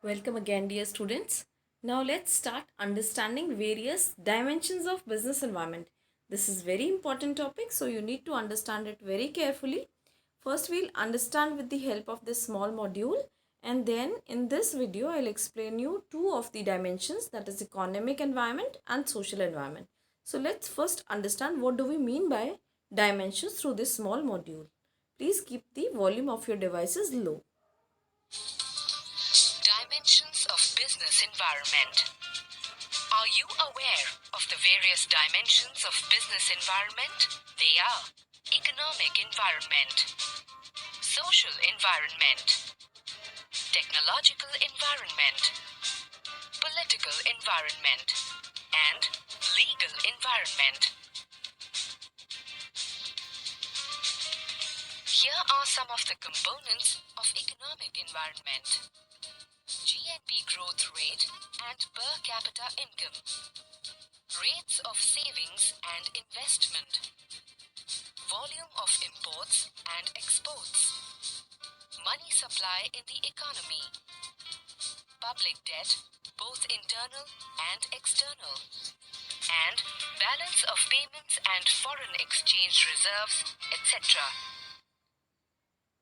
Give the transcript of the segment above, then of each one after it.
Welcome again, dear students. Now let's start understanding various dimensions of business environment. This is very important topic, so you need to understand it very carefully. First, we'll understand with the help of this small module, and then in this video, I'll explain you two of the dimensions, that is economic environment and social environment. So let's first understand what do we mean by dimensions through this small module. Please keep the volume of your devices low. Dimensions of business environment. Are you aware of the various dimensions of business environment? They are economic environment, social environment, technological environment, political environment, and legal environment. Here are some of the components of economic environment: GNP growth rate and per capita income, rates of savings and investment, volume of imports and exports, money supply in the economy, public debt, both internal and external, and balance of payments and foreign exchange reserves, etc.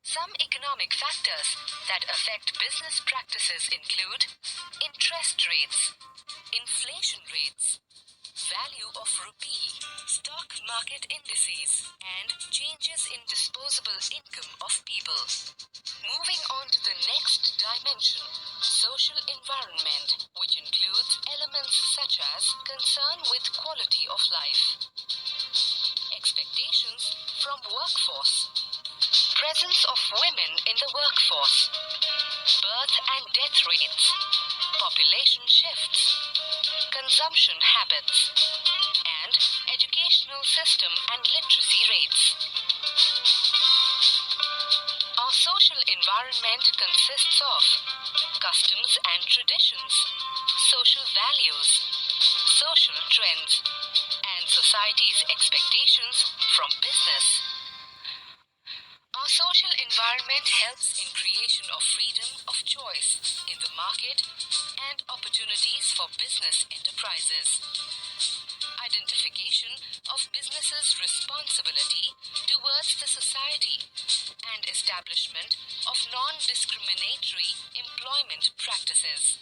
Some economic factors that affect business practices include interest rates, inflation rates, value of rupee, stock market indices, and changes in disposable income of people. Moving on to the next dimension, social environment, which includes elements such as concern with quality of life, expectations from workforce, presence of women in the workforce, birth and death rates, population shifts, consumption habits, and educational system and literacy rates. Our social environment consists of customs and traditions, social values, social trends, and society's expectations from business. Our social environment helps in creation of freedom of choice in the market and opportunities for business enterprises. Identification of businesses' responsibility towards the society and establishment of non-discriminatory employment practices.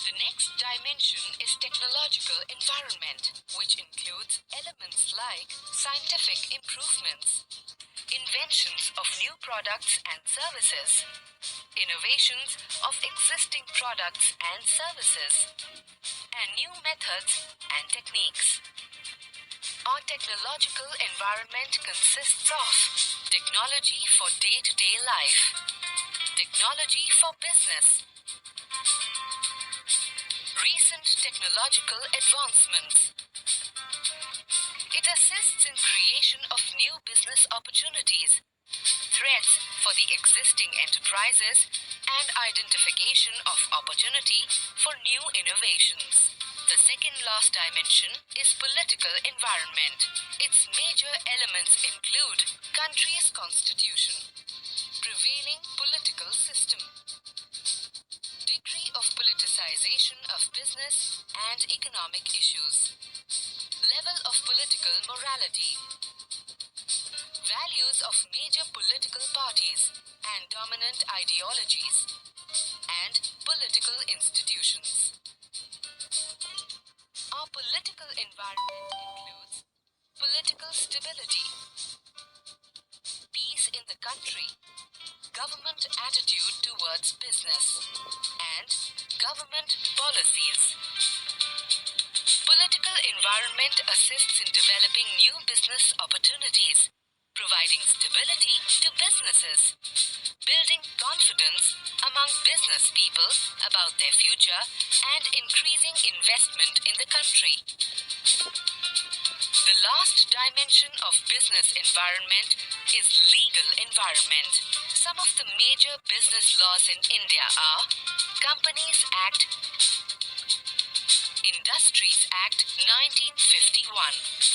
The next dimension is technological environment, which includes elements like scientific improvements, inventions of new products and services, innovations of existing products and services, and new methods and techniques. Our technological environment consists of technology for day-to-day life, technology for business, recent technological advancements. It assists in creation of new business opportunities, threats for the existing enterprises, and identification of opportunity for new innovations. The second last dimension is political environment. Its major elements include country's constitution, prevailing political system, degree of politicization of business and economic issues, level of political morality, values of major political parties and dominant ideologies, and political institutions. Our political environment includes political stability, peace in the country, government attitude towards business, and government policies. Political environment assists in developing new business opportunities, providing stability to businesses, building confidence among business people about their future, and increasing investment in the country. The last dimension of business environment is legal environment. Some of the major business laws in India are Companies Act, Industries Act 1951,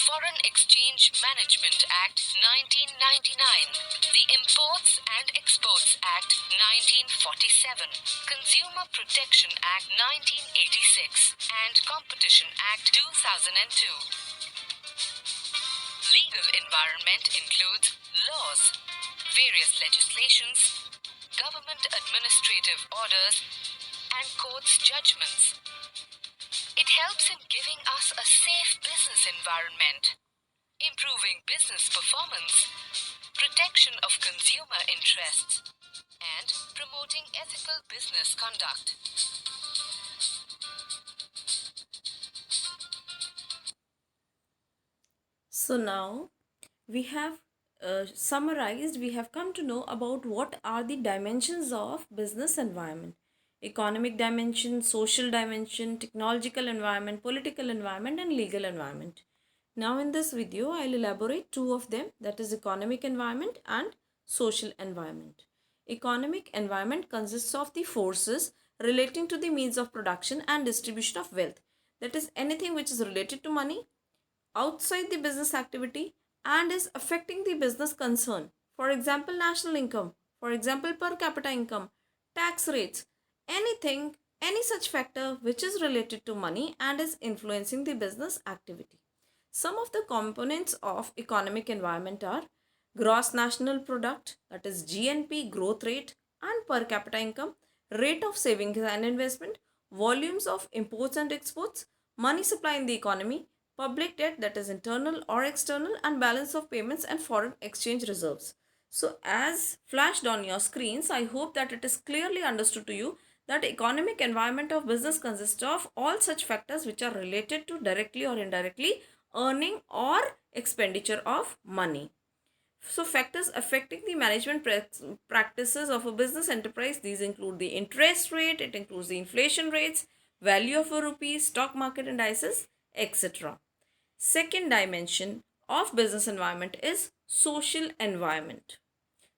Foreign Exchange Management Act 1999, the Imports and Exports Act 1947, Consumer Protection Act 1986, and Competition Act 2002. Legal environment includes laws, various legislations, government administrative orders, and courts' judgments. It helps in giving us a safe business environment, improving business performance, protection of consumer interests, and promoting ethical business conduct. So now we have summarized, we have come to know about what are the dimensions of business environment: economic dimension, social dimension, technological environment, political environment, and legal environment. Now in this video, I'll elaborate two of them, that is economic environment and social environment. Economic environment consists of the forces relating to the means of production and distribution of wealth. That is anything which is related to money outside the business activity and is affecting the business concern. For example, national income, for example, per capita income, tax rates, anything, any such factor which is related to money and is influencing the business activity. Some of the components of economic environment are gross national product, that is GNP growth rate, and per capita income, rate of savings and investment, volumes of imports and exports, money supply in the economy, public debt, that is internal or external, and balance of payments and foreign exchange reserves. So as flashed on your screens, I hope that it is clearly understood to you that economic environment of business consists of all such factors which are related to directly or indirectly earning or expenditure of money. So factors affecting the management practices of a business enterprise, these include the interest rate, it includes the inflation rates, value of a rupee, stock market indices, etc. Second dimension of business environment is social environment.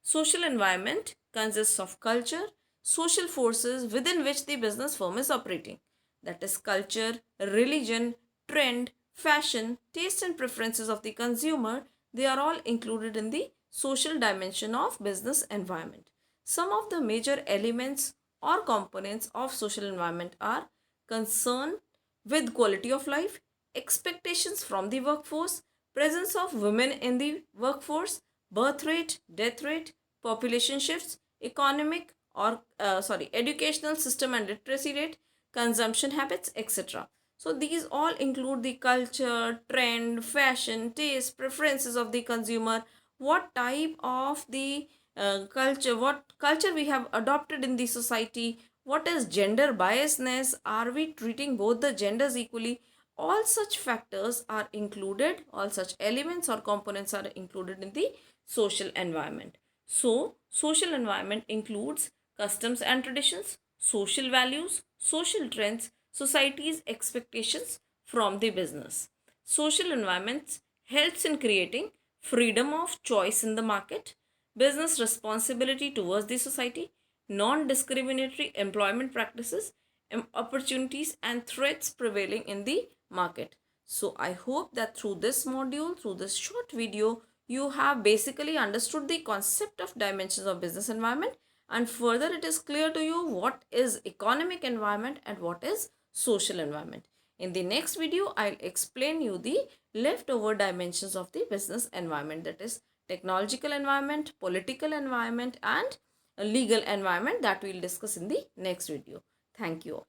Social environment consists of culture, social forces within which the business firm is operating. That is culture, religion, trend, fashion, taste and preferences of the consumer. They are all included in the social dimension of business environment. Some of the major elements or components of social environment are concern with quality of life, expectations from the workforce, presence of women in the workforce, birth rate, death rate, population shifts, economic or educational system and literacy rate, consumption habits, etc. So these all include the culture, trend, fashion, taste, preferences of the consumer, what type of the what culture we have adopted in the society, what is gender biasness, are we treating both the genders equally. All such factors are included, all such elements or components are included in the social environment. So social environment includes customs and traditions, social values, social trends, society's expectations from the business. Social environment helps in creating freedom of choice in the market, business responsibility towards the society, non-discriminatory employment practices, opportunities and threats prevailing in the market. So I hope that through this module, through this short video, you have basically understood the concept of dimensions of business environment, and further it is clear to you what is economic environment and what is social environment. In the next video, I'll explain you the leftover dimensions of the business environment, that is technological environment, political environment, and legal environment, that we'll discuss in the next video. Thank you all.